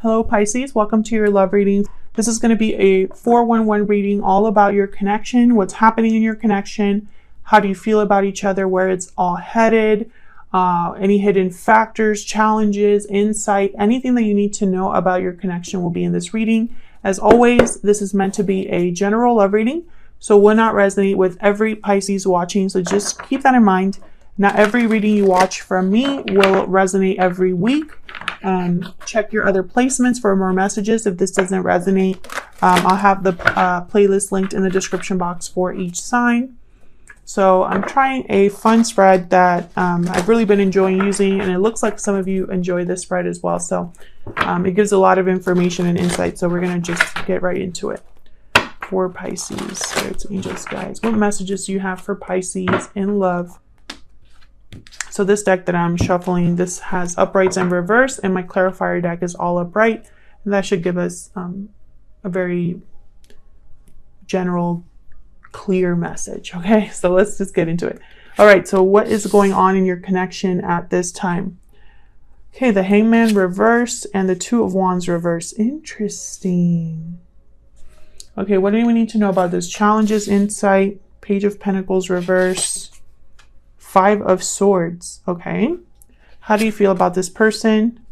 Hello Pisces, welcome to your love reading. This is going to be a 411 reading all about your connection, what's happening in your connection, how do you feel about each other, where it's all headed, any hidden factors, challenges, insight, anything that you need to know about your connection will be in this reading. As always, this is meant to be a general love reading, so it will not resonate with every Pisces watching, so just keep that in mind. Not every reading you watch from me will resonate every week. Check your other placements for more messages if this doesn't resonate. I'll have the playlist linked in the description box for each sign. So I'm trying a fun spread that I've really been enjoying using, and it looks like some of you enjoy this spread as well. So it gives a lot of information and insight. So we're going to just get right into it. For Pisces, spirits, angels, guides, what messages do you have for Pisces in love? So this deck that I'm shuffling, this has uprights and reverse, and my clarifier deck is all upright, and that should give us a very general, clear message. Okay, so let's just get into it. All right, so what is going on in your connection at this time? Okay, the Hangman reverse and the Two of Wands reverse. Interesting. Okay, what do we need to know about this? Challenges, insight, Page of Pentacles reverse, Five of Swords. Okay, how do you feel about this person?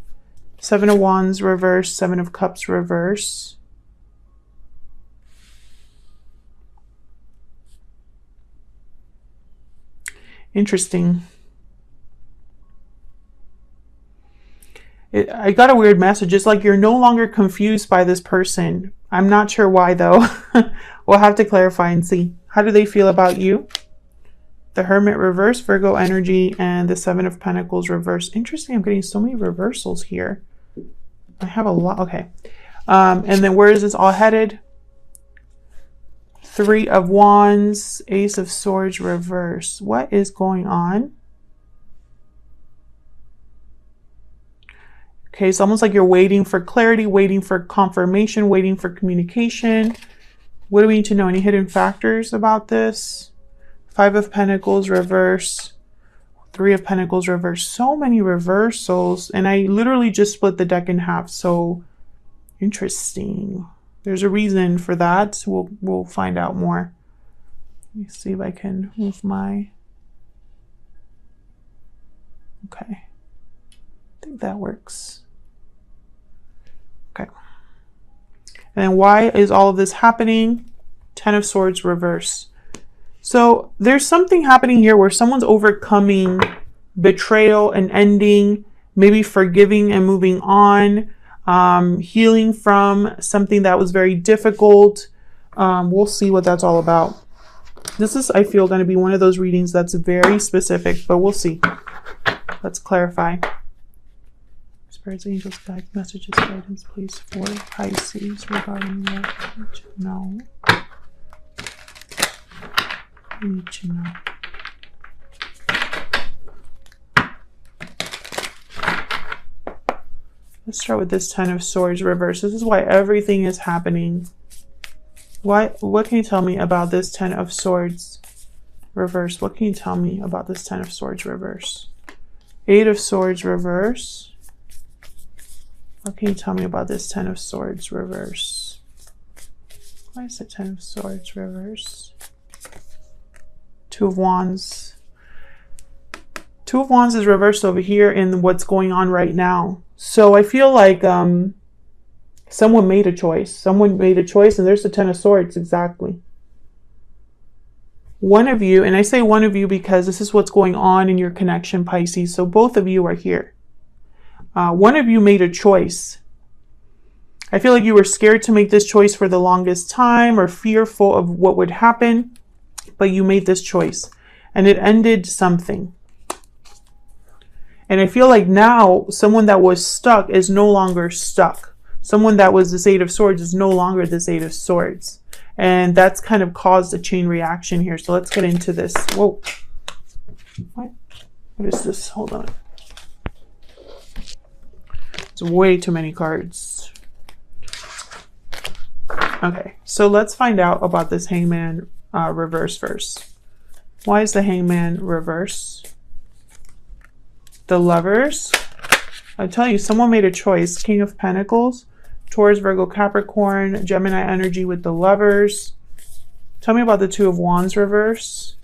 Seven of Wands reverse, Seven of Cups reverse. Interesting. I got a weird message. It's like you're no longer confused by this person. I'm not sure why though. We'll have to clarify and see. How do they feel about you? The Hermit reverse, Virgo energy, and the Seven of Pentacles reverse. Interesting, I'm getting so many reversals here. I have a lot. Okay. And then where is this all headed? Three of Wands, Ace of Swords reverse. What is going on? Okay, it's almost like you're waiting for clarity, waiting for confirmation, waiting for communication. What do we need to know? Any hidden factors about this? Five of Pentacles reverse, Three of Pentacles reverse. So many reversals, and I literally just split the deck in half. So interesting. There's a reason for that. We'll find out more. Let me see if I can move my. Okay, I think that works. Okay. And then why is all of this happening? Ten of Swords reverse. So there's something happening here where someone's overcoming betrayal and ending, maybe forgiving and moving on, healing from something that was very difficult. We'll see what that's all about. This is, I feel, going to be one of those readings that's very specific, but we'll see. Let's clarify. Spirits, angels, guide, messages, guidance, please, for Pisces regarding what you know. Need to know. Let's start with this Ten of Swords reverse. This is why everything is happening. What can you tell me about this Ten of Swords reverse? What can you tell me about this Ten of Swords reverse? Eight of Swords reverse. What can you tell me about this Ten of Swords reverse? Why is the Ten of Swords reverse? Two of Wands. Two of Wands is reversed over here in what's going on right now. So I feel like someone made a choice. Someone made a choice, and there's the Ten of Swords exactly. One of you, and I say one of you because this is what's going on in your connection, Pisces. So both of you are here. One of you made a choice. I feel like you were scared to make this choice for the longest time or fearful of what would happen. But you made this choice and it ended something. And I feel like now someone that was stuck is no longer stuck. Someone that was this Eight of Swords is no longer this Eight of Swords. And that's kind of caused a chain reaction here. So let's get into this. Whoa. What is this? Hold on. It's way too many cards. Okay, so let's find out about this Hangman reverse first. Why is the Hangman reverse? The Lovers, I tell you, someone made a choice. King of Pentacles, Taurus, Virgo, Capricorn, Gemini energy with the Lovers. Tell me about the Two of Wands reverse.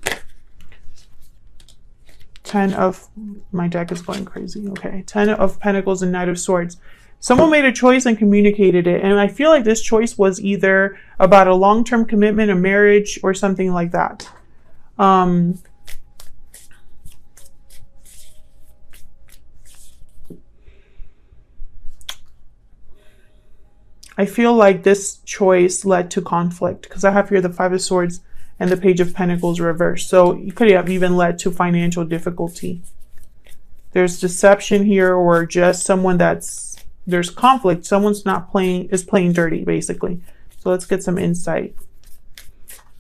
10 of, my deck is going crazy. Okay, 10 of Pentacles and Knight of Swords. Someone made a choice and communicated it. And I feel like this choice was either about a long-term commitment, a marriage, or something like that. I feel like this choice led to conflict because I have here the Five of Swords and the Page of Pentacles reversed. So it could have even led to financial difficulty. There's deception here, or just someone there's conflict. Someone's is playing dirty, basically. So let's get some insight.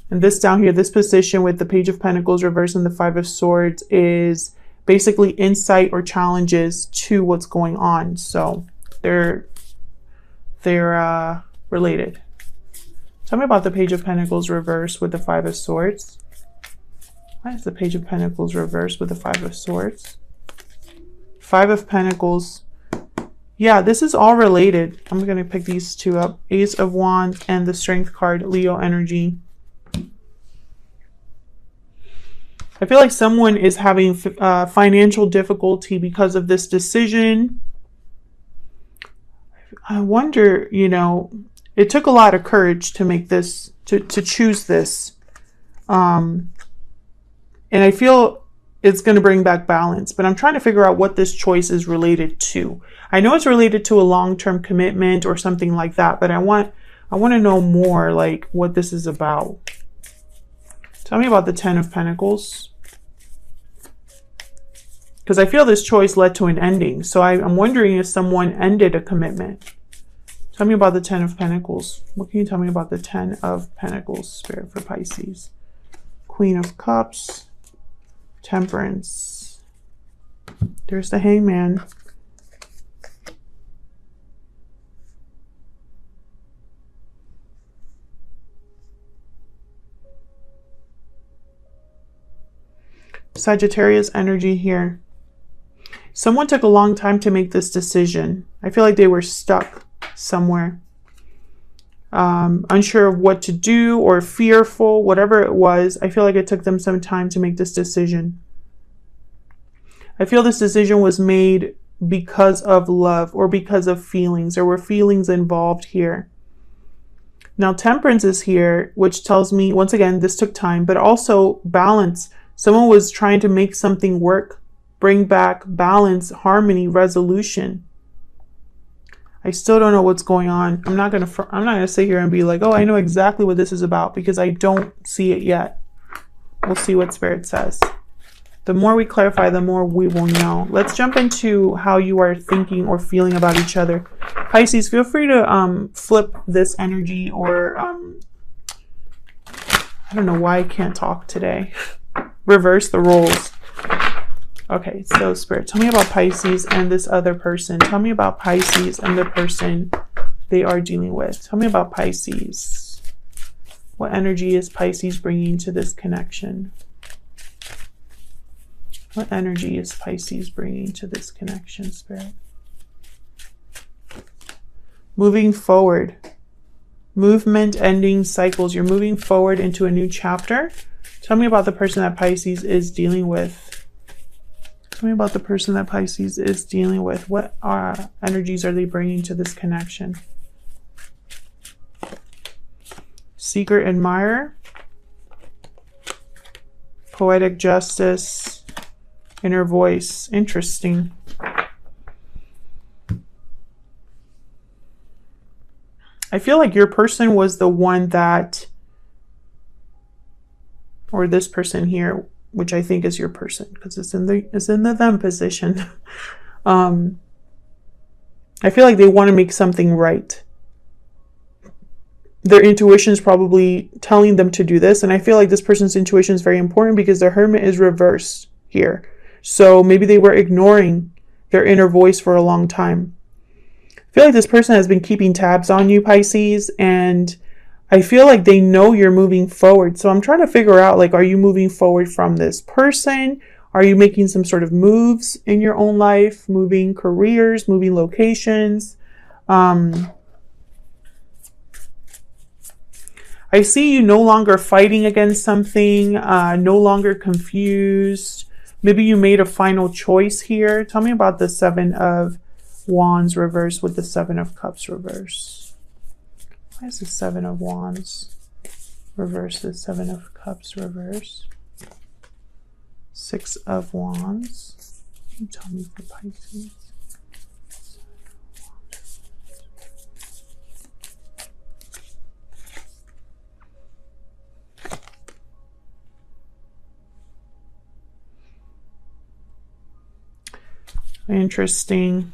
And this down here, this position with the Page of Pentacles reversed and the Five of Swords is basically insight or challenges to what's going on. So they're related. Tell me about the Page of Pentacles reversed with the Five of Swords. Why is the Page of Pentacles reversed with the Five of Swords? Five of Pentacles. Yeah, this is all related. I'm going to pick these two up. Ace of Wands and the Strength card, Leo energy. I feel like someone is having financial difficulty because of this decision. I wonder, you know, it took a lot of courage to make this, to choose this. And I feel it's going to bring back balance, but I'm trying to figure out what this choice is related to. I know it's related to a long-term commitment or something like that, but I want to know more, like what this is about. Tell me about the Ten of Pentacles. Because I feel this choice led to an ending. So I'm wondering if someone ended a commitment. Tell me about the Ten of Pentacles. What can you tell me about the Ten of Pentacles, Spirit, for Pisces? Queen of Cups. Temperance. There's the Hangman. Sagittarius energy here. Someone took a long time to make this decision. I feel like they were stuck somewhere. Unsure of what to do or fearful, whatever it was. I feel like it took them some time to make this decision. I feel this decision was made because of love or because of feelings. There were feelings involved here. Now, Temperance is here, which tells me, once again, this took time, but also balance. Someone was trying to make something work, bring back balance, harmony, resolution. I still don't know what's going on. I'm not gonna sit here and be like, oh, I know exactly what this is about, because I don't see it yet. We'll see what Spirit says. The more we clarify, the more we will know. Let's jump into how you are thinking or feeling about each other. Pisces, feel free to flip this energy, or I don't know why I can't talk today. Reverse the roles. Okay, so Spirit, tell me about Pisces and this other person. Tell me about Pisces and the person they are dealing with. Tell me about Pisces. What energy is Pisces bringing to this connection? What energy is Pisces bringing to this connection, Spirit? Moving forward. Movement, ending, cycles. You're moving forward into a new chapter. Tell me about the person that Pisces is dealing with. Tell me about the person that Pisces is dealing with. What energies are they bringing to this connection? Seeker, admirer. Poetic justice. Inner voice. Interesting. I feel like your person was the one that, or this person here, which I think is your person, because it's in the them position. I feel like they want to make something right. Their intuition is probably telling them to do this, and I feel like this person's intuition is very important because the Hermit is reversed here. So maybe they were ignoring their inner voice for a long time. I feel like this person has been keeping tabs on you, Pisces, and I feel like they know you're moving forward. So I'm trying to figure out, like, are you moving forward from this person? Are you making some sort of moves in your own life, moving careers, moving locations? I see you no longer fighting against something, no longer confused. Maybe you made a final choice here. Tell me about the Seven of Wands reversed with the Seven of Cups reversed. Why is the Seven of Wands reversed, the Seven of Cups reversed? Six of Wands. Can you tell me for Pisces? Interesting.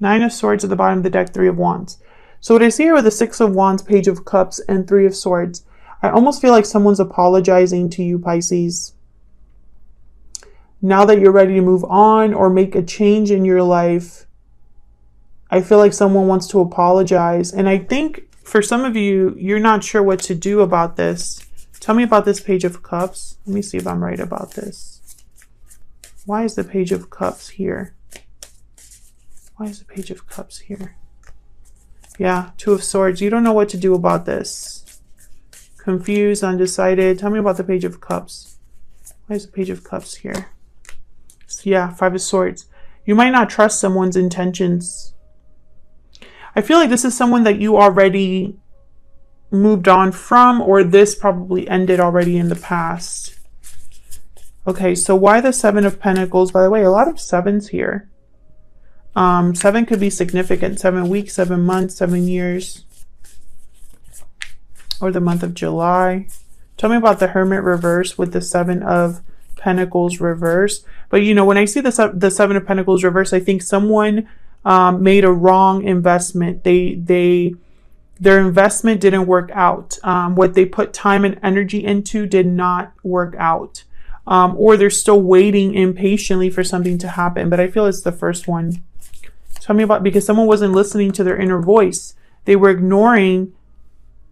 Nine of Swords at the bottom of the deck, Three of Wands. So what I see here with the Six of Wands, Page of Cups, and Three of Swords, I almost feel like someone's apologizing to you, Pisces. Now that you're ready to move on or make a change in your life, I feel like someone wants to apologize. And I think for some of you, you're not sure what to do about this. Tell me about this Page of Cups. Let me see if I'm right about this. Why is the Page of Cups here? Why is the Page of Cups here? Yeah, Two of Swords. You don't know what to do about this. Confused, undecided. Tell me about the Page of Cups. Why is the Page of Cups here? Yeah, Five of Swords. You might not trust someone's intentions. I feel like this is someone that you already moved on from, or this probably ended already in the past. Okay, so why the Seven of Pentacles? By the way, a lot of sevens here. Seven could be significant. 7 weeks, 7 months, 7 years. Or the month of July. Tell me about the Hermit reverse with the Seven of Pentacles reverse. But you know, when I see the Seven of Pentacles reverse, I think someone made a wrong investment. Their investment didn't work out. What they put time and energy into did not work out. Or they're still waiting impatiently for something to happen. But I feel it's the first one. Tell me about, because someone wasn't listening to their inner voice. They were ignoring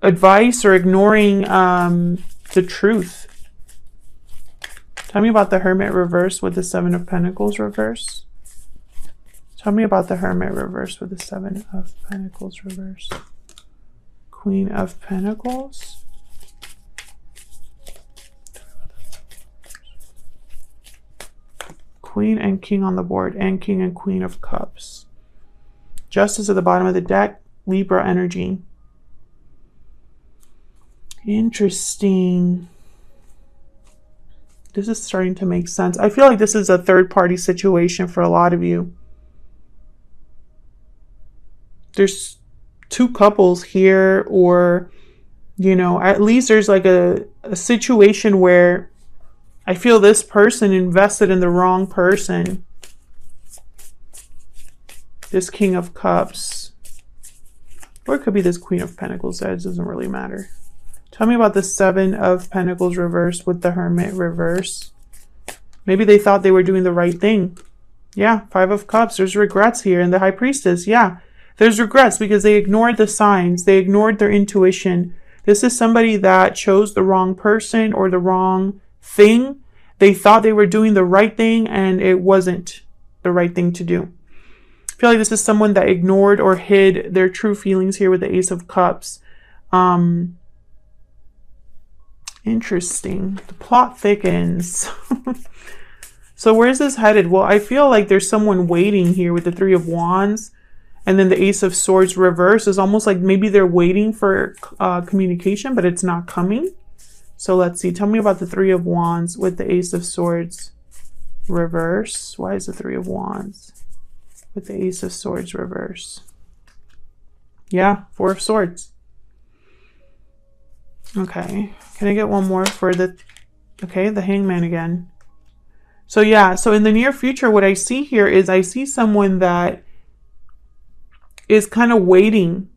advice or ignoring the truth. Tell me about the Hermit reverse with the Seven of Pentacles reverse. Tell me about the Hermit reverse with the Seven of Pentacles reverse. Queen of Pentacles. Queen and King on the board, and King and Queen of Cups. Justice at the bottom of the deck, Libra energy. Interesting. This is starting to make sense. I feel like this is a third-party situation for a lot of you. There's two couples here, or, you know, at least there's like a situation where I feel this person invested in the wrong person. This King of Cups. Or it could be this Queen of Pentacles. That doesn't really matter. Tell me about the Seven of Pentacles reversed with the Hermit reverse. Maybe they thought they were doing the right thing. Yeah, Five of Cups. There's regrets here. And the High Priestess. Yeah, there's regrets because they ignored the signs. They ignored their intuition. This is somebody that chose the wrong person or the wrong thing. They thought they were doing the right thing and it wasn't the right thing to do. I feel like this is someone that ignored or hid their true feelings here with the Ace of Cups. Interesting. The plot thickens. So where's this headed? Well, I feel like there's someone waiting here with the Three of Wands. And then the Ace of Swords reverse is almost like maybe they're waiting for communication, but it's not coming. So let's see. Tell me about the Three of Wands with the Ace of Swords reverse. Why is the Three of Wands with the Ace of Swords reverse? Yeah, Four of Swords. Okay. Can I get one more for the... Okay, the Hangman again. So yeah, so in the near future, what I see here is I see someone that is kind of waiting.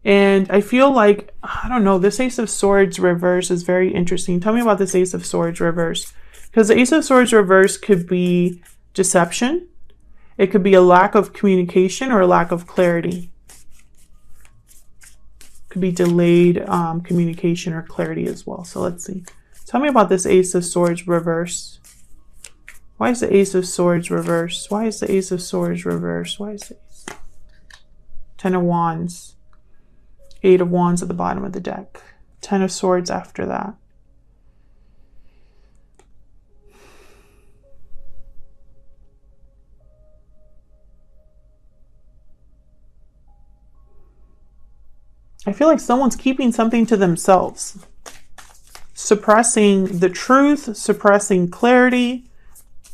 And I feel like, I don't know, this Ace of Swords reverse is very interesting. Tell me about this Ace of Swords reverse. Because the Ace of Swords reverse could be deception. It could be a lack of communication or a lack of clarity. Could be delayed communication or clarity as well. So let's see. Tell me about this Ace of Swords reverse. Why is the Ace of Swords reverse? Why is the Ace of Swords reverse? Why is the Ace? Ten of Wands. Eight of Wands at the bottom of the deck. Ten of Swords after that. I feel like someone's keeping something to themselves. Suppressing the truth, suppressing clarity,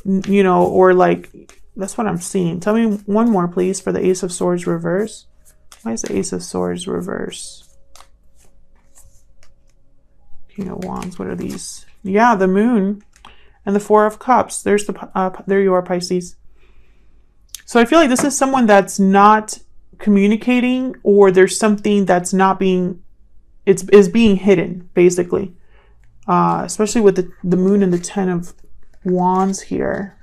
you know, or like, that's what I'm seeing. Tell me one more, please, for the Ace of Swords reverse. Why is the Ace of Swords reverse? King of Wands, what are these? Yeah, the Moon and the Four of Cups. There's the, there you are, Pisces. So I feel like this is someone that's not communicating, or there's something that's not being, is being hidden, basically. Especially with the Moon and the Ten of Wands here.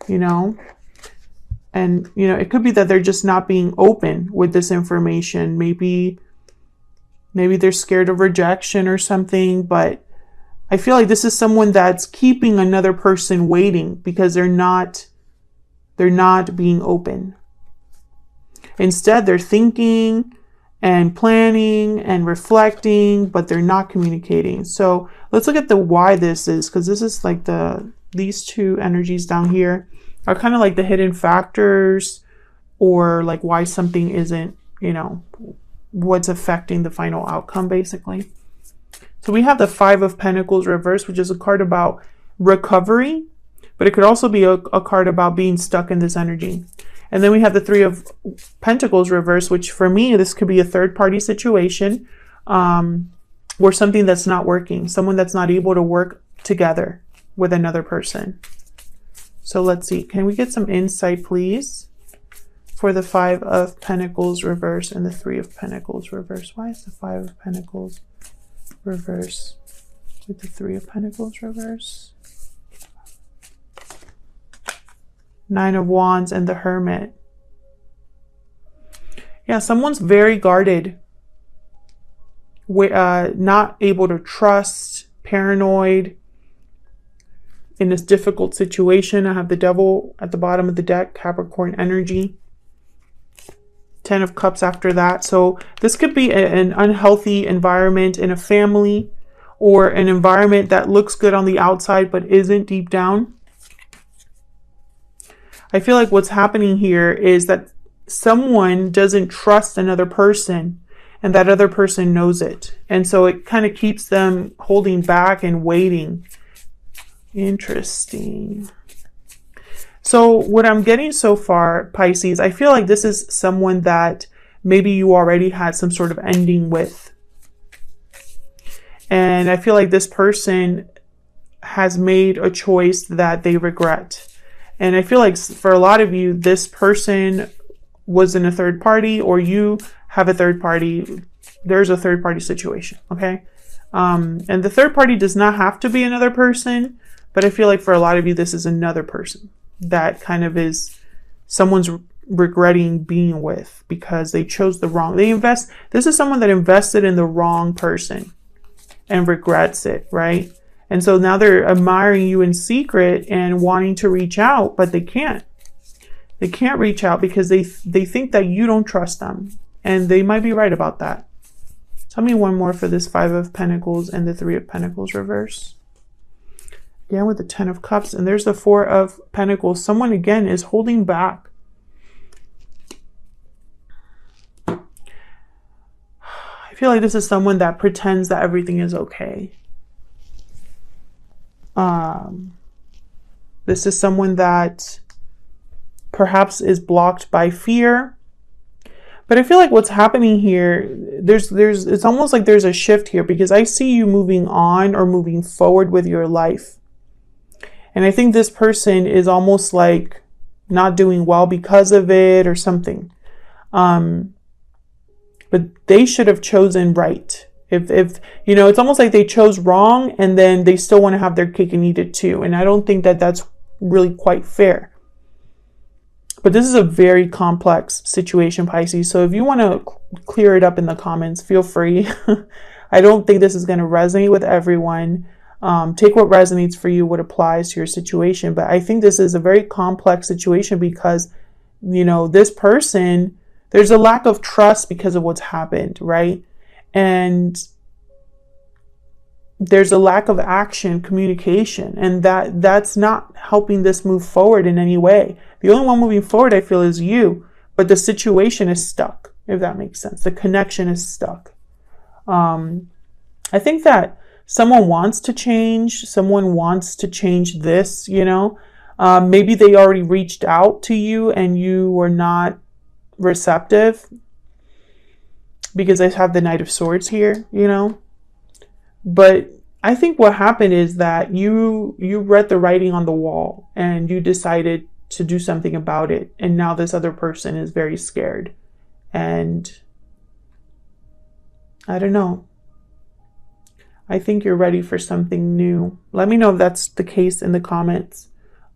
You know? And, you know, it could be that they're just not being open with this information. Maybe they're scared of rejection or something, but I feel like this is someone that's keeping another person waiting because they're not being open. Instead, they're thinking and planning and reflecting, but they're not communicating. So let's look at the why this is, because this is like these two energies down here are kind of like the hidden factors, or like why something isn't, you know, what's affecting the final outcome, basically. So we have the Five of Pentacles reversed, which is a card about recovery, but it could also be a card about being stuck in this energy. And then we have the Three of Pentacles reversed, which for me, this could be a third-party situation, or something that's not working, someone that's not able to work together with another person. So let's see. Can we get some insight, please, for the Five of Pentacles reverse and the Three of Pentacles reverse? Why is the Five of Pentacles reverse with the Three of Pentacles reverse? Nine of Wands and the Hermit. Yeah, someone's very guarded, not able to trust, paranoid in this difficult situation. I have the Devil at the bottom of the deck, Capricorn energy. Ten of Cups after that. So this could be an unhealthy environment in a family, or an environment that looks good on the outside but isn't deep down. I feel like what's happening here is that someone doesn't trust another person, and that other person knows it. And so it kind of keeps them holding back and waiting. Interesting. So what I'm getting so far, Pisces, I feel like this is someone that maybe you already had some sort of ending with. And I feel like this person has made a choice that they regret. And I feel like for a lot of you, this person was in a third party, or you have a third party. There's a third party situation, okay? And the third party does not have to be another person, but I feel like for a lot of you, this is another person that kind of is someone's regretting being with because they chose the wrong. This is someone that invested in the wrong person and regrets it, right? And so now they're admiring you in secret and wanting to reach out, but they can't. They can't reach out because they think that you don't trust them. And they might be right about that. Tell me one more for this Five of Pentacles and the Three of Pentacles reverse. Again with the Ten of Cups. And there's the Four of Pentacles. Someone, again, is holding back. I feel like this is someone that pretends that everything is okay. This is someone that perhaps is blocked by fear. But I feel like what's happening here, it's almost like there's a shift here, because I see you moving on or moving forward with your life. And I think this person is almost like not doing well because of it or something. But they should have chosen right. If you know, it's almost like they chose wrong and then they still want to have their cake and eat it too. And I don't think that that's really quite fair. But this is a very complex situation, Pisces. So if you want to clear it up in the comments, feel free. I don't think this is going to resonate with everyone. Take what resonates for you, what applies to your situation. But I think this is a very complex situation because, you know, this person, there's a lack of trust because of what's happened, right? And there's a lack of action, communication, and that's not helping this move forward in any way. The only one moving forward, I feel, is you, but the situation is stuck, if that makes sense. The connection is stuck. I think that someone wants to change. Someone wants to change this, you know. Maybe they already reached out to you and you were not receptive, because I have the Knight of Swords here, you know. But I think what happened is that you read the writing on the wall and you decided to do something about it. And now this other person is very scared. And I don't know. I think you're ready for something new. Let me know if that's the case in the comments.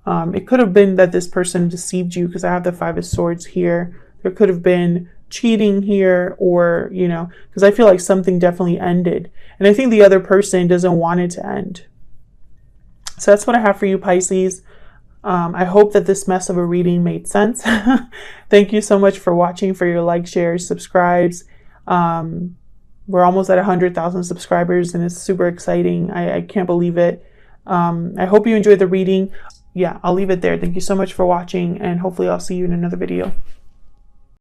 It could have been that this person deceived you, because I have the Five of Swords here. There could have been cheating here, or, you know, because I feel like something definitely ended. And I think the other person doesn't want it to end. So that's what I have for you, Pisces. I hope that this mess of a reading made sense. Thank you so much for watching, for your likes, shares, subscribes. We're almost at 100,000 subscribers and it's super exciting. I can't believe it. I hope you enjoyed the reading. Yeah, I'll leave it there. Thank you so much for watching, and hopefully I'll see you in another video.